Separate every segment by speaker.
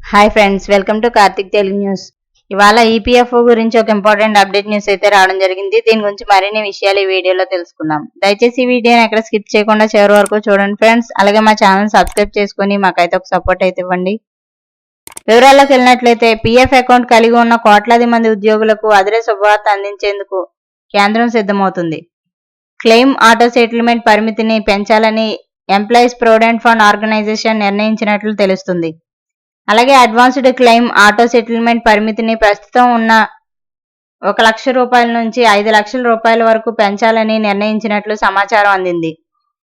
Speaker 1: Hi friends, welcome to Karthik Telugu news. ఇవాళ EPFO గురించి ఒక ఇంపార్టెంట్ అప్డేట్ న్యూస్ అయితే రావడం జరిగింది. దీని గురించి మరిన్ని విషయాలు ఈ వీడియోలో తెలుసుకుందాం. దయచేసి ఈ వీడియోని ఎక్కడ స్కిప్ చేయకుండా చివరి వరకు చూడండి ఫ్రెండ్స్. అలాగే మా ఛానల్ సబ్స్క్రైబ్ చేసుకుని మాకైతే ఒక సపోర్ట్ అయితే ఇవ్వండి. వివరాల్లోకి వెళ్ళినట్లయితే పీఎఫ్ అకౌంట్ కలిగి ఉన్న కోట్లాది మంది ఉద్యోగులకు అదిరే శుభవార్త అందించేందుకు కేంద్రం సిద్ధమవుతుంది. క్లెయిమ్ ఆటో సెటిల్మెంట్ పరిమితిని పెంచాలని ఎంప్లాయీస్ ప్రొవిడెంట్ ఫండ్ ఆర్గనైజేషన్ నిర్ణయించినట్లు తెలుస్తుంది. అలాగే అడ్వాన్స్డ్ క్లెయిమ్ ఆటో సెటిల్మెంట్ పరిమితిని ప్రస్తుతం ఉన్న 1 లక్ష రూపాయల నుంచి 5 లక్షల రూపాయల వరకు పెంచాలని నిర్ణయించినట్లు సమాచారం అందింది.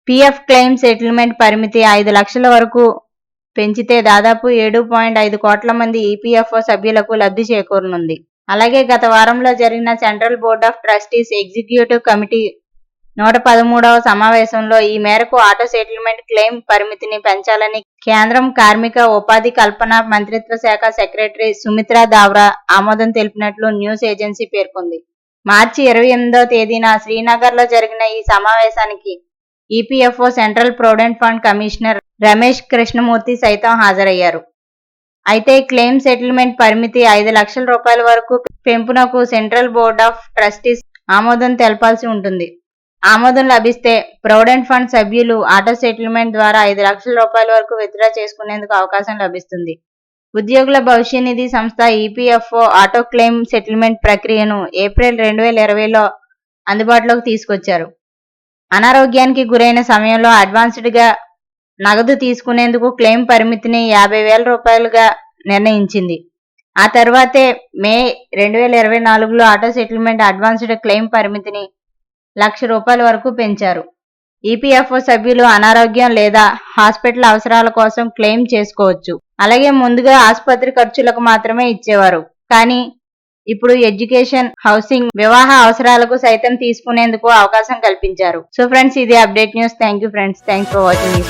Speaker 1: పీఎఫ్ క్లెయిమ్ సెటిల్మెంట్ పరిమితి 5 లక్షల వరకు పెంచితే దాదాపు 7.5 కోట్ల మంది ఈపీఎఫ్ఓ సభ్యులకు లబ్ధి చేకూరనుంది. అలాగే గత వారంలో జరిగిన central board of trustees executive committee 113వ సమావేశంలో ఈ మేరకు ఆటో సెటిల్మెంట్ క్లెయిమ్ పరిమితిని పెంచాలని కేంద్రం కార్మిక ఉపాధి కల్పన మంత్రిత్వ శాఖ సెక్రటరీ సుమిత్రా దావ్రా ఆమోదం తెలిపినట్లు న్యూస్ ఏజెన్సీ పేర్కొంది. మార్చి 28వ తేదీన శ్రీనగర్లో జరిగిన ఈ సమావేశానికి EPFO central provident fund commissioner Ramesh Krishnamurthy సైతం హాజరయ్యారు. అయితే క్లెయిమ్ సెటిల్మెంట్ పరిమితి 5 లక్షల రూపాయల వరకు పెంపునకు సెంట్రల్ బోర్డ్ ఆఫ్ ట్రస్టీస్ ఆమోదం తెలపాల్సి ఉంటుంది. ఆమోదం లభిస్తే ప్రొవిడెంట్ ఫండ్ సభ్యులు ఆటో సెటిల్మెంట్ ద్వారా 5 లక్షల రూపాయల వరకు విత్డ్రా చేసుకునేందుకు అవకాశం లభిస్తుంది. ఉద్యోగుల భవిష్య నిధి సంస్థ ఈపీఎఫ్ఓ ఆటో క్లెయిమ్ సెటిల్మెంట్ ప్రక్రియను ఏప్రిల్ 2020లో అందుబాటులోకి తీసుకొచ్చారు. అనారోగ్యానికి గురైన సమయంలో అడ్వాన్స్డ్గా నగదు తీసుకునేందుకు క్లెయిమ్ పరిమితిని 50,000 రూపాయలుగా నిర్ణయించింది. ఆ తర్వాతే మే 2024లో ఆటో సెటిల్మెంట్ అడ్వాన్స్డ్ క్లెయిమ్ పరిమితిని 1 లక్ష రూపాయల వరకు పెంచారు. ఈపీఎఫ్ఓ సభ్యులు అనారోగ్యం లేదా హాస్పిటల్ అవసరాల కోసం క్లెయిమ్ చేసుకోవచ్చు. అలాగే ముందుగా ఆసుపత్రి ఖర్చులకు మాత్రమే ఇచ్చేవారు, కానీ ఇప్పుడు ఎడ్యుకేషన్, హౌసింగ్, వివాహ అవసరాలకు సైతం తీసుకునేందుకు అవకాశం కల్పించారు. సో ఫ్రెండ్స్, ఇది update news. Thank you friends. Thanks for watching.